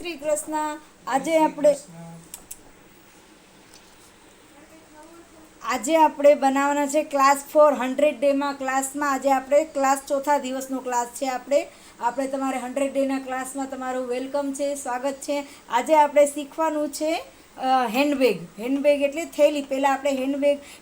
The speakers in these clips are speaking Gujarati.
શ્રી કૃષ્ણ. આજે આપણે બનાવવાના છે ક્લાસ 4 100 ડેમાં ક્લાસમાં. આજે આપણે ક્લાસ ચોથા દિવસનો ક્લાસ છે. આપણે તમારે 100 ડેના ક્લાસમાં તમારું વેલકમ છે, સ્વાગત છે. આજે આપણે શીખવાનું છે હેન્ડબેગ એટલે થેલી. પહેલાં આપણે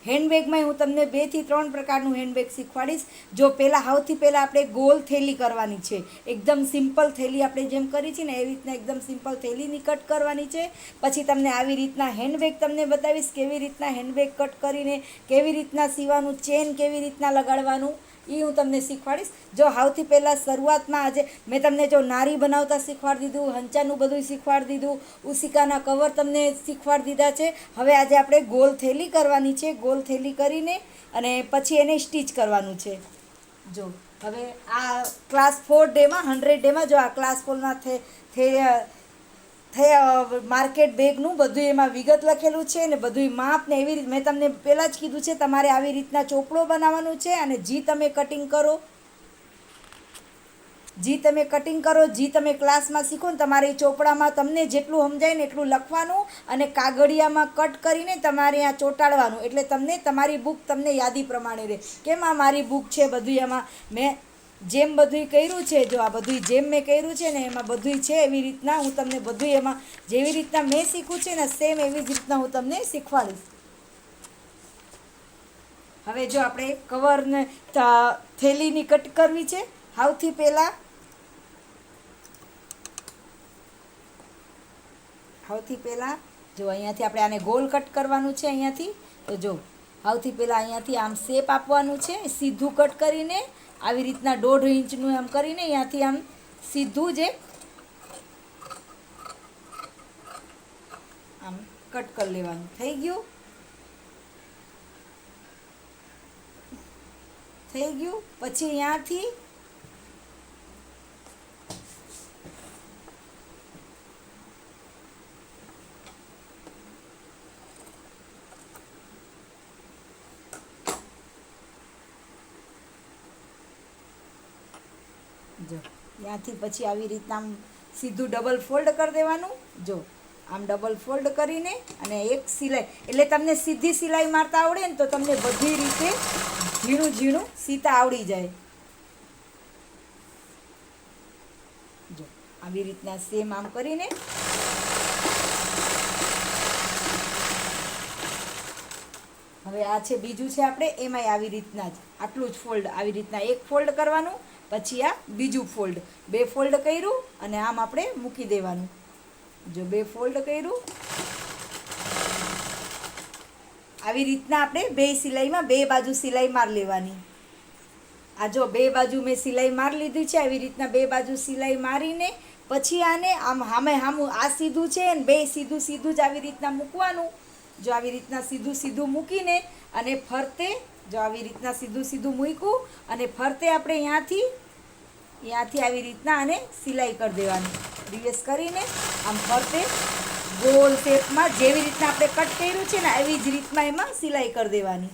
હેન્ડબેગમાં હું તમને 2 થી 3 પ્રકારનું હેન્ડબેગ શીખવાડીશ. જો સૌથી પહેલાં આપણે ગોલ થેલી કરવાની છે. એકદમ સિમ્પલ થેલી આપણે જેમ કરી છે ને એવી રીતના એકદમ સિમ્પલ થેલીની કટ કરવાની છે. પછી તમને આવી રીતના હેન્ડબેગ તમને બતાવીશ કેવી રીતના હેન્ડબેગ કટ કરીને કેવી રીતના સીવાનું, ચેન કેવી રીતના લગાડવાનું એ હું તમને શીખવાડીશ. જો સૌથી પહેલાં શરૂઆતમાં આજે મેં તમને જો નારી બનાવતા શીખવાડી દીધું, હંચાનું બધું શીખવાડી દીધું, ઉસિકાના કવર તમને શીખવાડી દીધા છે. હવે આજે આપણે ગોલ થેલી કરવાની છે. ગોલ થેલી કરીને અને પછી એને સ્ટીચ કરવાનું છે. જો હવે આ ક્લાસ 4 ડેમાં 100 ડેમાં જો આ ક્લાસ 4માં માર્કેટ બેગનું બધું એમાં વિગત લખેલું છે ને બધું માપ ને એવી રીતે મેં તમને પહેલાં જ કીધું છે તમારે આવી રીતના ચોપડો બનાવવાનું છે. અને જી તમે કટિંગ કરો જી તમે ક્લાસમાં શીખો ને તમારે એ ચોપડામાં તમને જેટલું સમજાય ને એટલું લખવાનું અને કાગળિયામાં કટ કરીને તમારે આ ચોંટાડવાનું. એટલે તમને તમારી બુક તમને યાદી પ્રમાણે રહે. કેમ આ મારી બુક છે બધું એમાં મેં જેમ બધું કર્યું છે. જો આ બધું જેમ મેં કર્યું છે ને એમાં બધું છે એવી રીતના હું તમને બધું એમાં જેવી રીતના મેં શીખવું છે ને સેમ એવી જ રીતના હું તમને શીખવાડીશ. હવે જો આપણે કવરને થેલીની કટ કરવી છે. સૌથી પહેલાં જો અહીંયાથી આપણે આને ગોલ કટ કરવાનું છે. અહીંયાથી તો જો સૌથી પહેલાં અહીંયાથી આમ શેપ આપવાનું છે. સીધું કટ કરીને આવી રીતના 1.5 ઇંચનું એમ કરીને અહીંયાથી આમ સીધું જ આમ કટ કરી લેવાનું. થઈ ગયું. પછી અહીંયાથી જો ત્યાંથી પછી આવી રીતના આમ સીધું ડબલ ફોલ્ડ કરી દેવાનું. જો આમ ડબલ ફોલ્ડ કરીને અને એક સિલાઈ એટલે તમને સીધી સિલાઈ મારતા આવડે ને તો તમને બધી રીતે ઝીણું સીતા આવડી જાય. જો આવી રીતના સેમ આમ કરીને હવે આ છે બીજું છે આપણે એમાંય આવી રીતના જ આટલું જ ફોલ્ડ આવી રીતના એક ફોલ્ડ કરવાનું. પછી આ બીજું ફોલ્ડ 2 ફોલ્ડ કર્યું અને આમ આપણે મૂકી દેવાનું. જો 2 ફોલ્ડ કર્યું આવી રીતના આપણે 2 સિલાઈમાં 2 બાજુ સિલાઈ મારી લેવાની. આ જો 2 બાજુ મેં સિલાઈ મારી લીધી છે. આવી રીતના 2 બાજુ સિલાઈ મારીને પછી આને આમ હામું આ સીધું છે ને 2 સીધું જ આવી રીતના મૂકવાનું. જો આવી રીતના સીધું મૂકીને અને ફરતે જો આવી રીતના સીધું મૂક્યું અને ફરતે આપણે અહીંયાથી આવી રીતના આને સિલાઈ કરી દેવાની. રિવેસ કરીને આમ ફરતે ગોલ શેપમાં જેવી રીતના આપણે કટ કર્યું છે ને એવી જ રીતના એમાં સિલાઈ કરી દેવાની.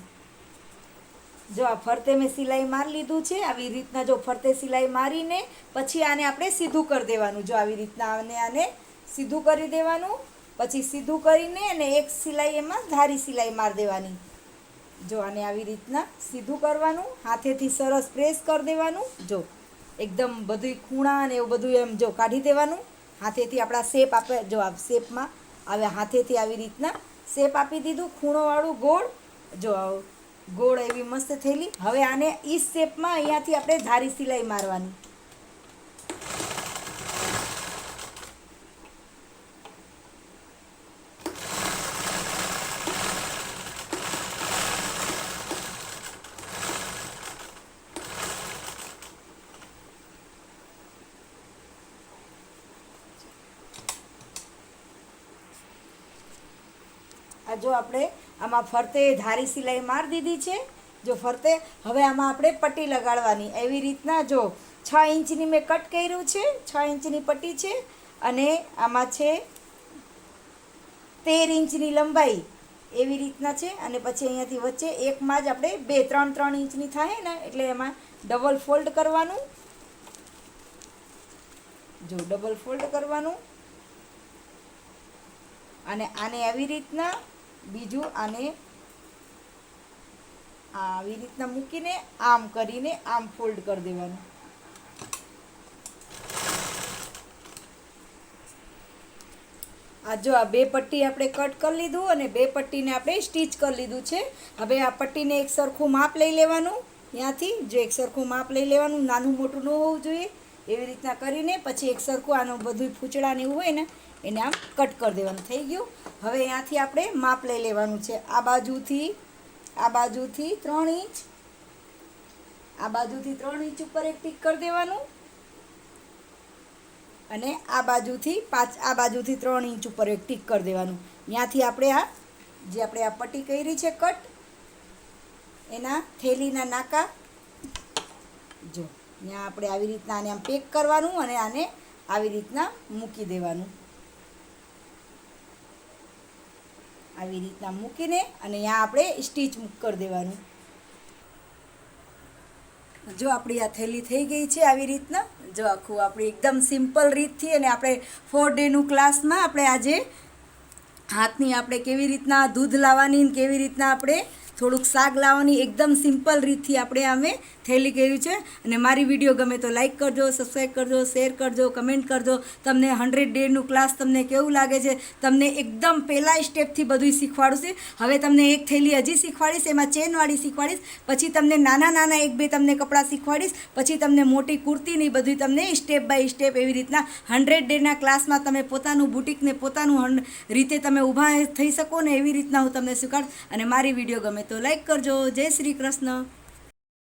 જો આ ફરતે મેં સિલાઈ મારી લીધું છે. આવી રીતના જો ફરતે સિલાઈ મારીને પછી આને આપણે સીધું કરી દેવાનું. જો આવી રીતના આને સીધું કરી દેવાનું. પછી સીધું કરીને અને એક સિલાઈ એમાં ધારી સિલાઈ મારી દેવાની. જો આને આવી રીતના સીધું કરવાનું. હાથેથી સરસ પ્રેસ કરી દેવાનું. જો એકદમ બધું ખૂણા અને એવું બધું એમ જો કાઢી દેવાનું. હાથેથી આપણા શેપ આપણે જો આ શેપમાં આવે હાથેથી આવી રીતના શેપ આપી દીધું ખૂણોવાળું ગોળ. જો ગોળ એવી મસ્ત થયેલી. હવે આને ઈ શેપમાં અહીંયાથી આપણે ધારી સિલાઈ મારવાની. આ જો આપણે આમાં ફરતે ધારી સિલાઈ મારી દીધી છે. જો ફરતે હવે આમાં આપણે પટ્ટી લગાડવાની. એવી રીતના જો 6 ઇંચની મેં કટ કર્યું છે. 6 ઇંચની પટ્ટી છે અને આમાં છે 13 ઇંચની લંબાઈ એવી રીતના છે. અને પછી અહીંયાથી વચ્ચે એકમાં જ આપણે 3 ઇંચની થાય ને એટલે એમાં ડબલ ફોલ્ડ કરવાનું. જો ડબલ ફોલ્ડ કરવાનું અને આને આવી રીતના બીજું આને આવી રીતના મૂકીને આમ કરીને આમ ફોલ્ડ કરી દેવાનું. આ જો આ બે પટ્ટી આપણે કટ કરી લીધું અને બે પટ્ટીને આપણે સ્ટીચ કરી લીધું છે. હવે આ પટ્ટીને એક સરખું માપ લઈ લેવાનું. ત્યાંથી જો એક સરખું માપ લઈ લેવાનું, નાનું મોટું ન હોવું જોઈએ. એવી રીતના કરીને પછી એક સરખું આનું બધું ફૂંચડાને એવું હોય ને એને આમ કટ કરી દેવાનું. થઈ ગયું. હવે ત્યાંથી આપણે માપ લઈ લેવાનું છે. આ બાજુથી 3 ઇંચ, આ બાજુથી 3 ઇંચ ઉપર એક ટીક કરી દેવાનું અને આ બાજુથી 3 ઇંચ ઉપર એક ટીક કરી દેવાનું. ત્યાંથી આપણે આ પટ્ટી કરી છે કટ, એના થેલીના નાકા જો ત્યાં આપણે આવી રીતના આને આમ પેક કરવાનું અને આને આવી રીતના મૂકી દેવાનું. આવી રીતના મૂકીને અને ત્યાં આપણે સ્ટીચ કરી દેવાનું. જો આપણી આ થેલી થઈ ગઈ છે આવી રીતના. જો આખું આપણી એકદમ સિમ્પલ રીતથી અને આપણે 4 ડેનું ક્લાસમાં આપણે આજે હાથની આપણે કેવી રીતના દૂધ લાવવાની, કેવી રીતના આપણે થોડુંક શાક લાવવાની એકદમ સિમ્પલ રીતથી આપણે અમે થેલી કર્યું છે. અને મારી વિડીયો ગમે તો લાઈક કરજો, સબસ્ક્રાઈબ કરજો, શેર કરજો, કમેન્ટ કરજો. તમને 100 ડેનું ક્લાસ તમને કેવું લાગે છે? તમને એકદમ પહેલાં સ્ટેપથી બધું શીખવાડું છે. હવે તમને એક થેલી હજી શીખવાડીશ, એમાં ચેનવાળી શીખવાડીશ. પછી તમને નાના 1-2 તમને કપડાં શીખવાડીશ. પછી તમને મોટી કુર્તીની બધું તમને સ્ટેપ બાય સ્ટેપ એવી રીતના 100 ડેના ક્લાસમાં તમે પોતાનું બુટિકને પોતાનું રીતે તમે ઊભા થઈ શકો ને એવી રીતના હું તમને શીખવાડ. અને મારી વિડીયો ગમે તો લાઈક કરજો. જય શ્રી કૃષ્ણ.